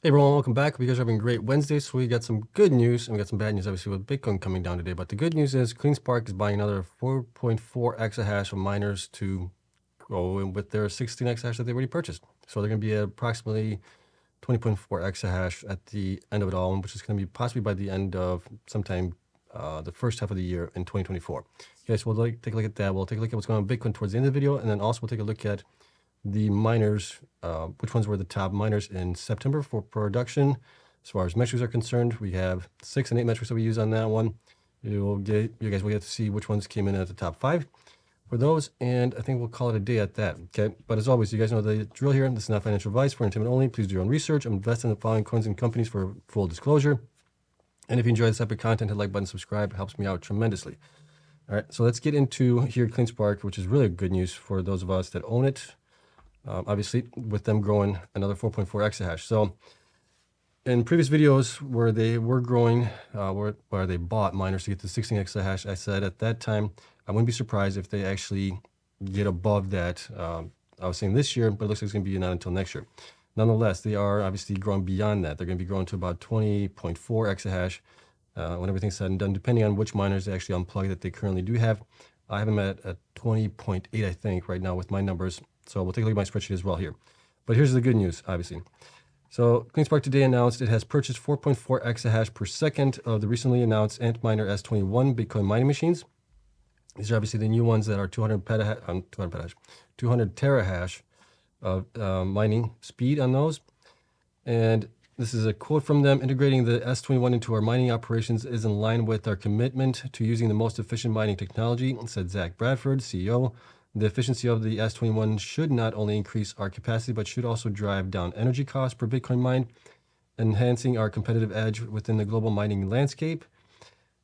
Hey everyone, welcome back. Hope you guys are having a great Wednesday. So we got some good news and we got some bad news, obviously, with Bitcoin coming down today. But the good news is Cleanspark is buying another 4.4 exahash of miners to go in with their 16 exahash that they already purchased. So they're going to be at approximately 20.4 exahash at the end of it all, which is going to be possibly by the end of sometime the first half of the year in 2024. Okay, so we'll take a look at that. We'll take a look at what's going on with Bitcoin towards the end of the video, and then also we'll take a look at the miners, which ones were the top miners in September for production. As far as metrics are concerned, we have 6 and 8 metrics that we use on that one. You guys will get to see which ones came in at the top 5 for those, and I think we'll call it a day at that. Okay, but as always, you guys know the drill here. This is not financial advice for entertainment only. Please do your own research. I'm investing in the following coins and companies for full disclosure. And if you enjoy this type of content, hit like button, subscribe. It helps me out tremendously. All right, so let's get into here Cleanspark, which is really good news for those of us that own it. Obviously, with them growing another 4.4 exahash. So in previous videos where they were growing, where they bought miners to get to 16 exahash, I said at that time, I wouldn't be surprised if they actually get above that. I was saying this year, but it looks like it's going to be not until next year. Nonetheless, they are obviously growing beyond that. They're going to be growing to about 20.4 exahash when everything's said and done, depending on which miners they actually unplug that they currently do have. I have them at 20.8, I think, right now with my numbers. So we'll take a look at my spreadsheet as well here. But here's the good news, obviously. So Cleanspark today announced it has purchased 4.4 exahash per second of the recently announced Antminer S21 Bitcoin mining machines. These are obviously the new ones that are 200 terahash of mining speed on those. And this is a quote from them: integrating the S21 into our mining operations is in line with our commitment to using the most efficient mining technology, said Zach Bradford, CEO. The efficiency of the S21 should not only increase our capacity, but should also drive down energy costs per Bitcoin mined, enhancing our competitive edge within the global mining landscape.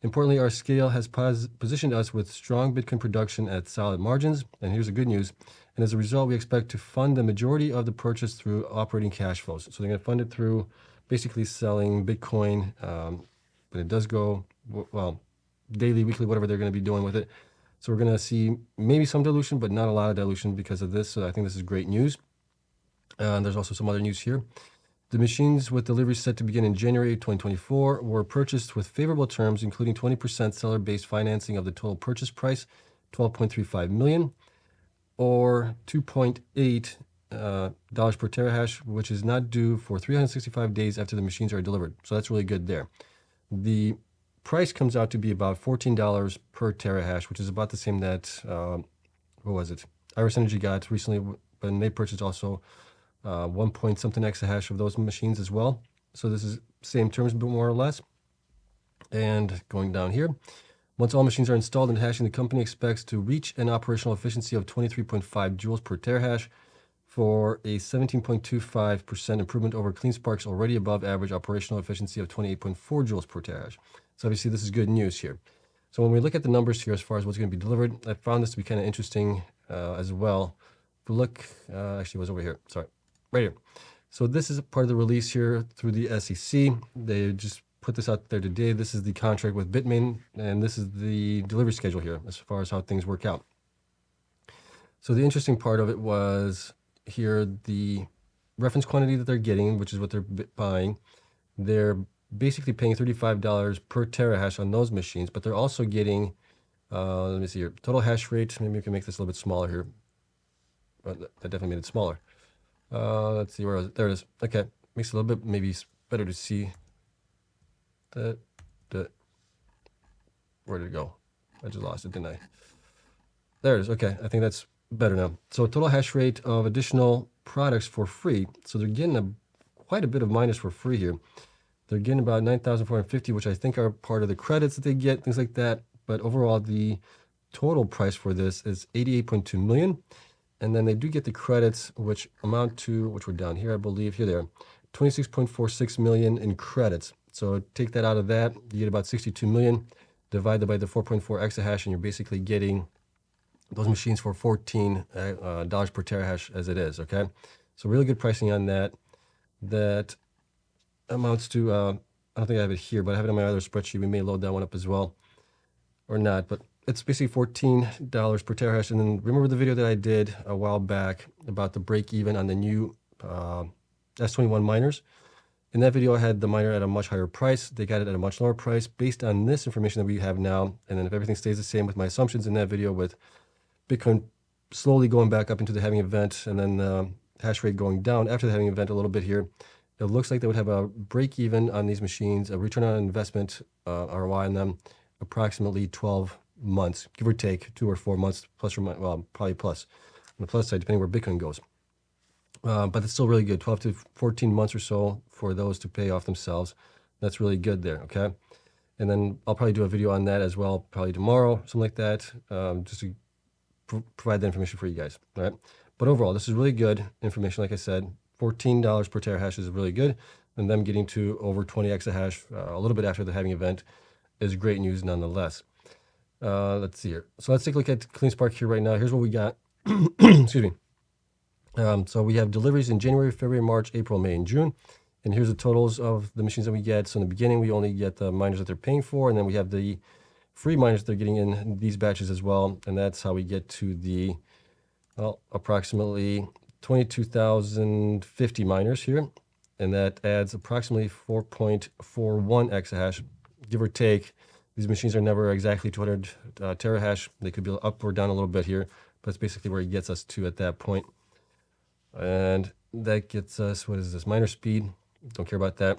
Importantly, our scale has positioned us with strong Bitcoin production at solid margins. And here's the good news. And as a result, we expect to fund the majority of the purchase through operating cash flows. So they're going to fund it through basically selling Bitcoin, but it does go, well, daily, weekly, whatever they're going to be doing with it. So we're going to see maybe some dilution, but not a lot of dilution because of this. So I think this is great news. There's also some other news here. The machines with delivery set to begin in January 2024 were purchased with favorable terms, including 20% seller-based financing of the total purchase price, $12.35 million, or $2.8 per terahash, which is not due for 365 days after the machines are delivered. So that's really good there. The price comes out to be about $14 per terahash, which is about the same that, what was it? Iris Energy got recently when they purchased also 1 point something exahash of those machines as well. So this is same terms, but more or less. And going down here, once all machines are installed and hashing, the company expects to reach an operational efficiency of 23.5 joules per terahash for a 17.25% improvement over Cleanspark's already above average operational efficiency of 28.4 joules per terahash. So obviously this is good news here. So when we look at the numbers here as far as what's going to be delivered, I found this to be kind of interesting as well. If we look, actually it was over here, sorry, right here. So this is a part of the release here through the SEC. They just put this out there today. This is the contract with Bitmain, and this is the delivery schedule here as far as how things work out. So the interesting part of it was here, the reference quantity that they're getting, which is what they're buying. They're basically paying $35 per terahash on those machines, but they're also getting, let me see here, total hash rate. Maybe we can make this a little bit smaller here. That definitely made it smaller. Let's see, where was it? There it is. Okay, makes it a little bit maybe better to see. Where did it go? I just lost it, didn't I? There it is. Okay, I think that's better now. So total hash rate of additional products for free. So they're getting quite a bit of miners for free here. They're getting about 9,450, which I think are part of the credits that they get, things like that. But overall, the total price for this is 88.2 million. And then they do get the credits, which amount to, which were down here, I believe. Here they are, 26.46 million in credits. So take that out of that, you get about 62 million. Divide that by the 4.4 exahash, and you're basically getting those machines for $14 per terahash as it is, okay? So really good pricing on that. That amounts to, I don't think I have it here, but I have it in my other spreadsheet. We may load that one up as well, or not, but it's basically $14 per terahash. And then remember the video that I did a while back about the break even on the new S21 miners? In that video, I had the miner at a much higher price. They got it at a much lower price based on this information that we have now. And then if everything stays the same with my assumptions in that video, with Bitcoin slowly going back up into the halving event and then hash rate going down after the halving event a little bit here, it looks like they would have a break even on these machines, a return on investment ROI on them, approximately 12 months, give or take 2 or 4 months, plus or minus, well, probably plus on the plus side, depending where Bitcoin goes. But it's still really good, 12 to 14 months or so for those to pay off themselves. That's really good there, okay? And then I'll probably do a video on that as well, probably tomorrow, something like that, just to provide that information for you guys, all right? But overall, this is really good information. Like I said, $14 per terahash is really good, and them getting to over 20 exahash a little bit after the halving event is great news nonetheless. Let's see here. So let's take a look at Cleanspark here right now. Here's what we got. Excuse me. So we have deliveries in January, February, March, April, May, and June. And here's the totals of the machines that we get. So in the beginning, we only get the miners that they're paying for, and then we have the free miners they're getting in these batches as well. And that's how we get to the, well, approximately 22,050 miners here. And that adds approximately 4.41 exahash, give or take. These machines are never exactly 200 terahash. They could be up or down a little bit here, but it's basically where it gets us to at that point. And that gets us, what is this, miner speed? Don't care about that.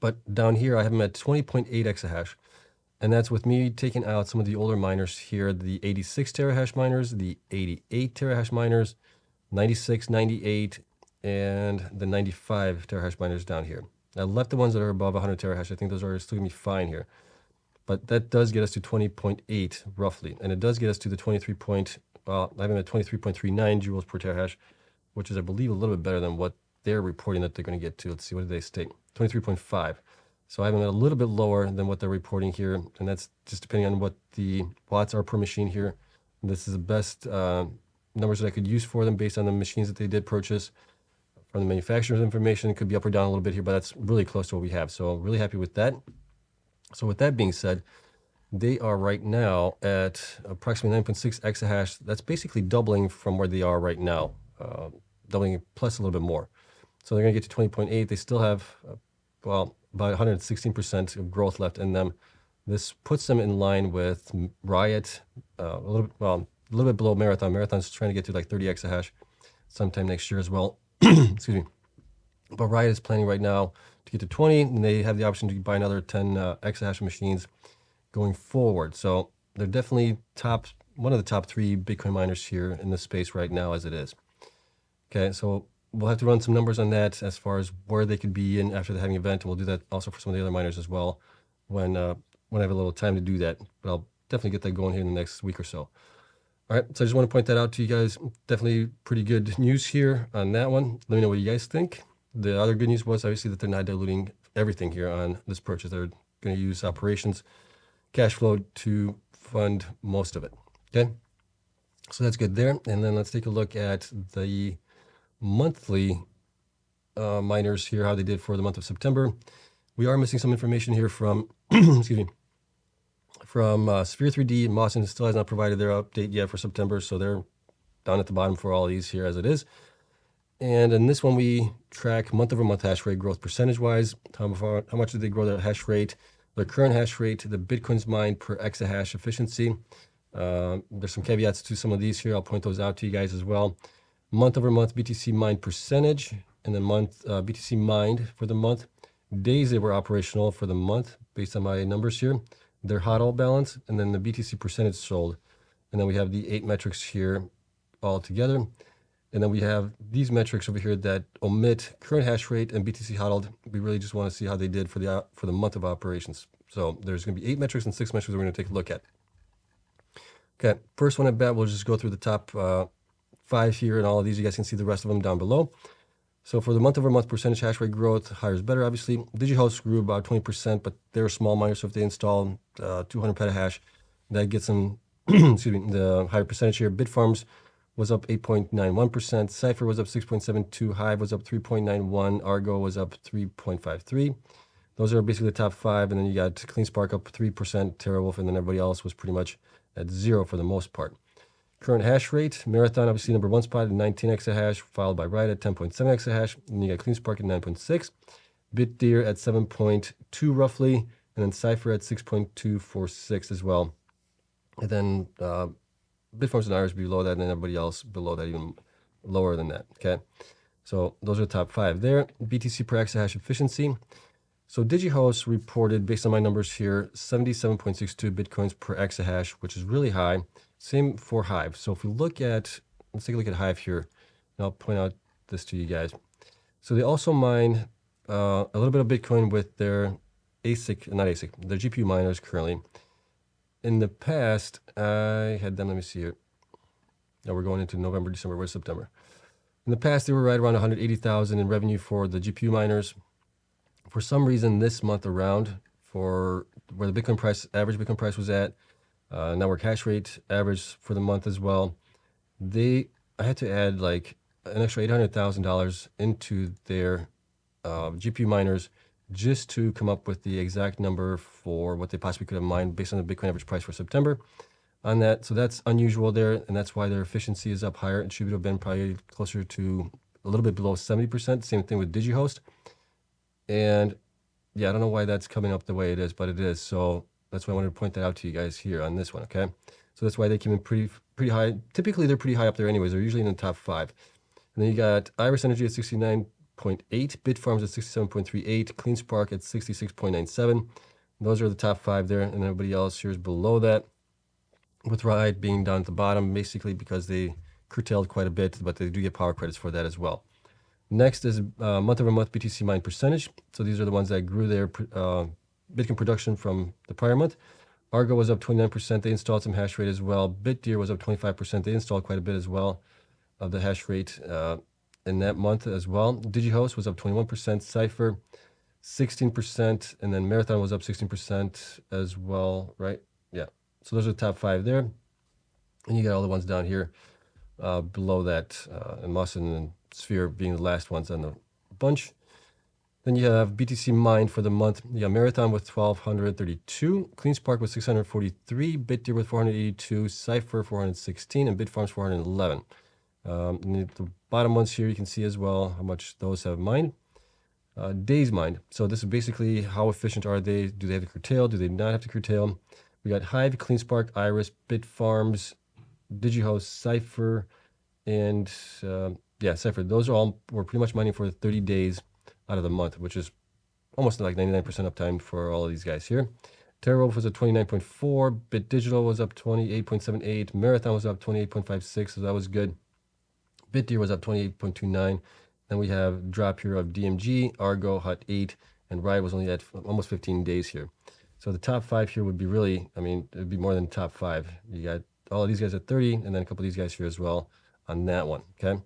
But down here, I have them at 20.8 exahash. And that's with me taking out some of the older miners here, the 86 terahash miners, the 88 terahash miners, 96, 98, and the 95 terahash miners down here. I left the ones that are above 100 terahash. I think those are still going to be fine here. But that does get us to 20.8 roughly. And it does get us to the well, I have them at 23.39 joules per terahash, which is, I believe, a little bit better than what they're reporting that they're going to get to. Let's see, what did they state? 23.5. So I have them at a little bit lower than what they're reporting here, and that's just depending on what the watts are per machine here. And this is the best numbers that I could use for them based on the machines that they did purchase. From the manufacturer's information, it could be up or down a little bit here, but that's really close to what we have. So really happy with that. So with that being said, they are right now at approximately 9.6 exahash. That's basically doubling from where they are right now. Doubling plus a little bit more. So they're going to get to 20.8. They still have, well, about 116% of growth left in them. This puts them in line with Riot, a little bit below Marathon. Marathon's trying to get to like 30 exahash sometime next year as well. Excuse me. But Riot is planning right now to get to 20, and they have the option to buy another 10 exahash machines going forward. So they're definitely one of the top 3 Bitcoin miners here in this space right now as it is. Okay, so we'll have to run some numbers on that as far as where they could be in after the halving event, and we'll do that also for some of the other miners as well when I have a little time to do that. But I'll definitely get that going here in the next week or so. All right, so I just want to point that out to you guys. Definitely pretty good news here on that one. Let me know what you guys think. The other good news was obviously that they're not diluting everything here on this purchase. They're going to use operations cash flow to fund most of it. Okay, so that's good there. And then let's take a look at the monthly miners here, how they did for the month of September. We are missing some information here from, excuse me, from Sphere 3D. Mawson still has not provided their update yet for September, so they're down at the bottom for all these here as it is. And in this one, we track month-over-month hash rate growth percentage-wise. How much did they grow their hash rate, their current hash rate, the Bitcoins mined per exahash efficiency. There's some caveats to some of these here. I'll point those out to you guys as well. Month-over-month BTC mined percentage, and then BTC mined for the month. Days they were operational for the month, based on my numbers here. Their HODL balance, and then the BTC percentage sold. And then we have the 8 metrics here all together. And then we have these metrics over here that omit current hash rate and BTC HODLed. We really just want to see how they did for the month of operations. So there's going to be 8 metrics and 6 metrics we're going to take a look at. Okay, first one at bat, we'll just go through the top 5 here, and all of these. You guys can see the rest of them down below. So for the month-over-month percentage hash rate growth, higher is better, obviously. DigiHost grew about 20%, but they're a small miner, so if they install 200 petahash, that gets them, excuse me, the higher percentage here. Bitfarms was up 8.91%. Cypher was up 6.72. Hive was up 3.91. Argo was up 3.53. Those are basically the top 5, and then you got Cleanspark up 3%, TeraWolf, and then everybody else was pretty much at 0 for the most part. Current hash rate, Marathon obviously number 1 spot at 19 exahash, followed by Riot at 10.7 exahash, and you got Cleanspark at 9.6. Bitdeer at 7.2 roughly, and then Cypher at 6.246 as well. And then Bitfarms and Iris below that, and then everybody else below that, even lower than that. Okay, so those are the top 5 there. BTC per exahash efficiency. So DigiHost reported, based on my numbers here, 77.62 Bitcoins per exahash, which is really high. Same for Hive. So if we look at, let's take a look at Hive here, and I'll point out this to you guys. So they also mine a little bit of Bitcoin with their ASIC, not ASIC, their GPU miners currently. In the past, I had them, let me see here. Now we're going into November, December, where's September? In the past, they were right around 180,000 in revenue for the GPU miners. For some reason, this month around, for where the Bitcoin price, average Bitcoin price was at, network hash rate average for the month as well, I had to add like an extra $800,000 into their GPU miners just to come up with the exact number for what they possibly could have mined based on the Bitcoin average price for September on that. So that's unusual there, and that's why their efficiency is up higher. It should have been probably closer to a little bit below 70%. Same thing with DigiHost. And yeah, I don't know why that's coming up the way it is, but it is. So that's why I wanted to point that out to you guys here on this one, okay? So that's why they came in pretty high. Typically, they're pretty high up there anyways. They're usually in the top 5. And then you got Iris Energy at 69.8, Bitfarms at 67.38, Cleanspark at 66.97. Those are the top 5 there, and everybody else here is below that, with Ride being down at the bottom, basically because they curtailed quite a bit, but they do get power credits for that as well. Next is month-over-month BTC mine percentage. So these are the ones that grew their Bitcoin production from the prior month. Argo was up 29%. They installed some hash rate as well. Bitdeer was up 25%. They installed quite a bit as well of the hash rate in that month as well. DigiHost was up 21%. Cypher 16%. And then Marathon was up 16% as well, right? Yeah. So those are the top 5 there. And you got all the ones down here below that, and Mawson and Sphere being the last ones on the bunch. Then you have BTC mined for the month. You got Marathon with 1,232, Cleanspark with 643, Bitdeer with 482, Cypher 416, and Bitfarms 411. And the bottom ones here you can see as well how much those have mined. Days mined. So this is basically how efficient are they? Do they have to curtail? Do they not have to curtail? We got Hive, Cleanspark, Iris, Bitfarms, DigiHost, Cypher, and Cypher. Those are all, we're pretty much mining for 30 days out of the month, which is almost like 99% uptime for all of these guys here. TerraWolf was at 29.4, Bit Digital was up 28.78, Marathon was up 28.56, so that was good. Bitdeer was up 28.29. Then we have drop here of DMG, Argo, Hut 8, and Ride was only at almost 15 days here. So the top 5 here would be really, I mean, it would be more than top 5. You got all of these guys at 30, and then a couple of these guys here as well on that one, okay?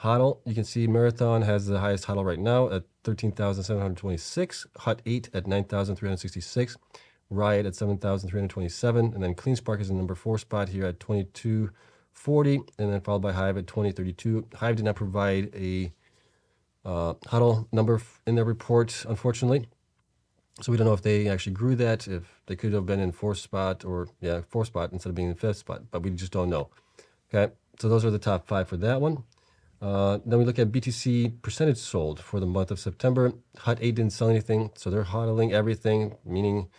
HODL, you can see Marathon has the highest HODL right now at 13,726, Hut 8 at 9,366, Riot at 7,327, and then Cleanspark is in the number 4 spot here at 2240, and then followed by Hive at 2032. Hive did not provide a HODL number in their report, unfortunately. So we don't know if they actually grew that, if they could have been in 4th spot or, 4th spot instead of being in 5th spot, but we just don't know. Okay, so those are the top 5 for that one. Then we look at BTC percentage sold for the month of September. Hut 8 didn't sell anything, so they're hodling everything, meaning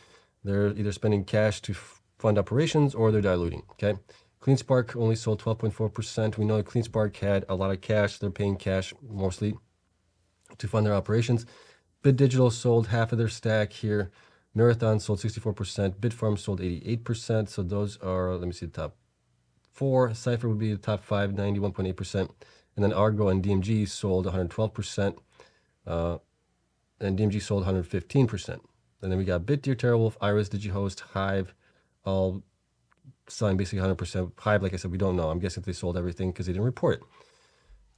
they're either spending cash to fund operations or they're diluting, okay? Cleanspark only sold 12.4%. We know that Cleanspark had a lot of cash. They're paying cash mostly to fund their operations. Bit Digital sold half of their stack here. Marathon sold 64%. Bitfarms sold 88%. So those are, let me see the top 4. Cypher would be the top 5, 91.8%. And then Argo and DMG sold 112%. And DMG sold 115%. And then we got Bitdeer, TerraWolf, Iris, DigiHost, Hive, all selling basically 100%. Hive, like I said, we don't know. I'm guessing they sold everything because they didn't report it.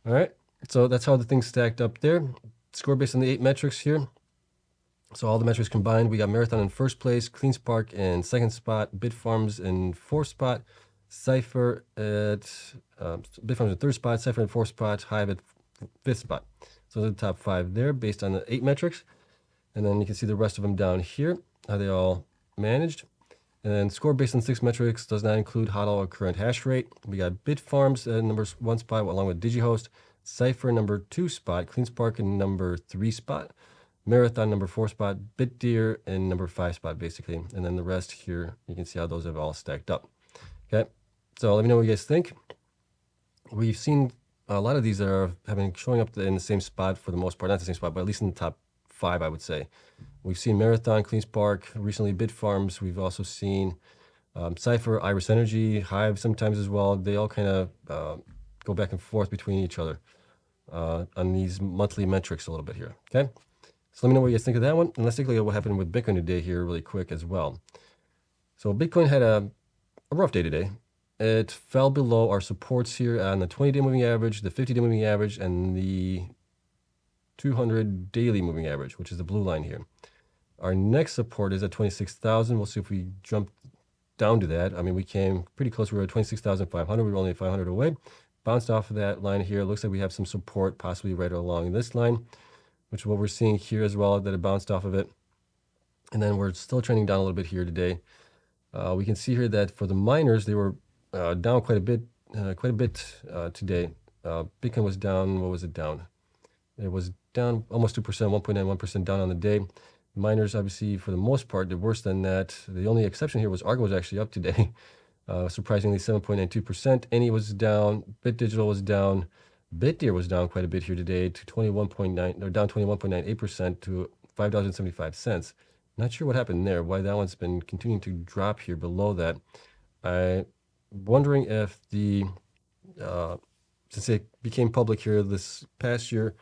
All right. So that's how the things stacked up there. Score based on the 8 metrics here. So all the metrics combined, we got Marathon in 1st place, Cleanspark in 2nd spot, Bitfarms in 4th spot, Cypher at Bitfarms in 3rd spot, Cypher in 4th spot, Hive at 5th spot. So those are the top 5 there based on the 8 metrics. And then you can see the rest of them down here, how they all managed. And then score based on 6 metrics does not include HODL or current hash rate. We got Bitfarms at number 1 spot along with DigiHost, Cypher number 2 spot, Cleanspark in number 3 spot, Marathon number 4 spot, BitDeer in number 5 spot, basically. And then the rest here, you can see how those have all stacked up. Okay, so let me know what you guys think. We've seen a lot of these that have been showing up in the same spot for the most part, not the same spot, but at least in the top 5, I would say. We've seen Marathon, Cleanspark, recently Bitfarms. We've also seen Cypher, Iris Energy, Hive sometimes as well. They all kind of go back and forth between each other on these monthly metrics a little bit here. Okay, so let me know what you guys think of that one. And let's take a look at what happened with Bitcoin today here really quick as well. So Bitcoin had a rough day today. It fell below our supports here on the 20-day moving average, the 50-day moving average, and the 200 daily moving average, which is the blue line here. Our next support is at 26,000. We'll see if we jump down to that. I mean, we came pretty close. We were at 26,500. We were only 500 away. Bounced off of that line here. It looks like we have some support possibly right along this line, which is what we're seeing here as well, that it bounced off of it. And then we're still trending down a little bit here today. We can see here that for the miners, they were down quite a bit today. Bitcoin was down. What was it down? It was down almost 2%, 1.91% down on the day. Miners, obviously, for the most part, did worse than that. The only exception here was Argo was actually up today, surprisingly 7.92%. Any was down. BitDigital was down. BitDeer was down quite a bit here today to 21.9, or down 21.98% to $5.75. Not sure what happened there. Why that one's been continuing to drop here below that. I'm wondering if since it became public here this past year,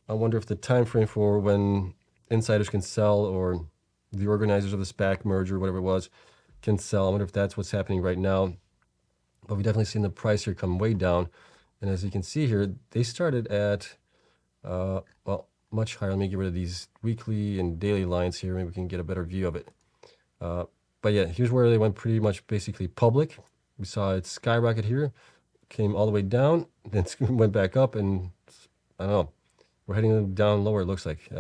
I wonder if the time frame for when insiders can sell, or the organizers of the SPAC merger, whatever it was, can sell. I wonder if that's what's happening right now. But we've definitely seen the price here come way down. And as you can see here, they started at, well, much higher. Let me get rid of these weekly and daily lines here. Maybe we can get a better view of it. But yeah, here's where they went pretty much basically public. We saw it skyrocket here, came all the way down, then went back up, and I don't know. We're heading down lower, it looks like,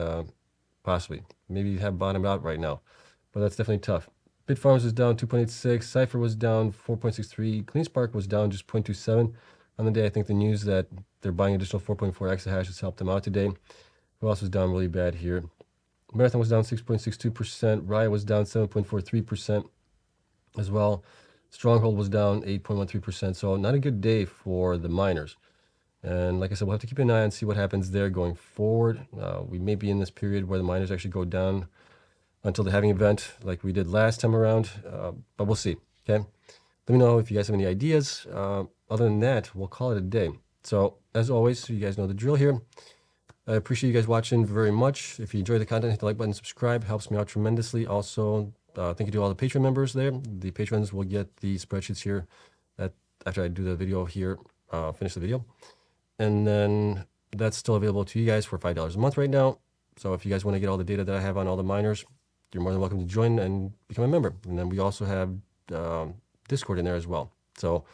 possibly. Maybe you have bottomed out right now, but that's definitely tough. Bitfarms was down 2.86, Cypher was down 4.63, Cleanspark was down just 0.27 on the day. I think the news that they're buying additional 4.4 exahash has helped them out today. Who else was down really bad here? Marathon was down 6.62%, Riot was down 7.43% as well. Stronghold was down 8.13%, so not a good day for the miners. And like I said, we'll have to keep an eye and see what happens there going forward. We may be in this period where the miners actually go down until the halving event like we did last time around, but we'll see, okay? Let me know if you guys have any ideas. Other than that, we'll call it a day. So as always, you guys know the drill here. I appreciate you guys watching very much. If you enjoy the content, hit the like button, subscribe. Helps me out tremendously. Also, thank you to all the Patreon members there. The patrons will get the spreadsheets here after I do the video here, finish the video. And then that's still available to you guys for $5 a month right now. So if you guys want to get all the data that I have on all the miners, you're more than welcome to join and become a member. And then we also have Discord in there as well. So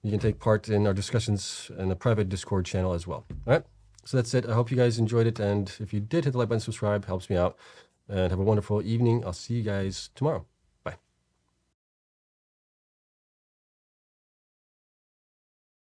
you can take part in our discussions in the private Discord channel as well. All right. So that's it. I hope you guys enjoyed it. And if you did, hit the like button, subscribe, helps me out. And have a wonderful evening. I'll see you guys tomorrow.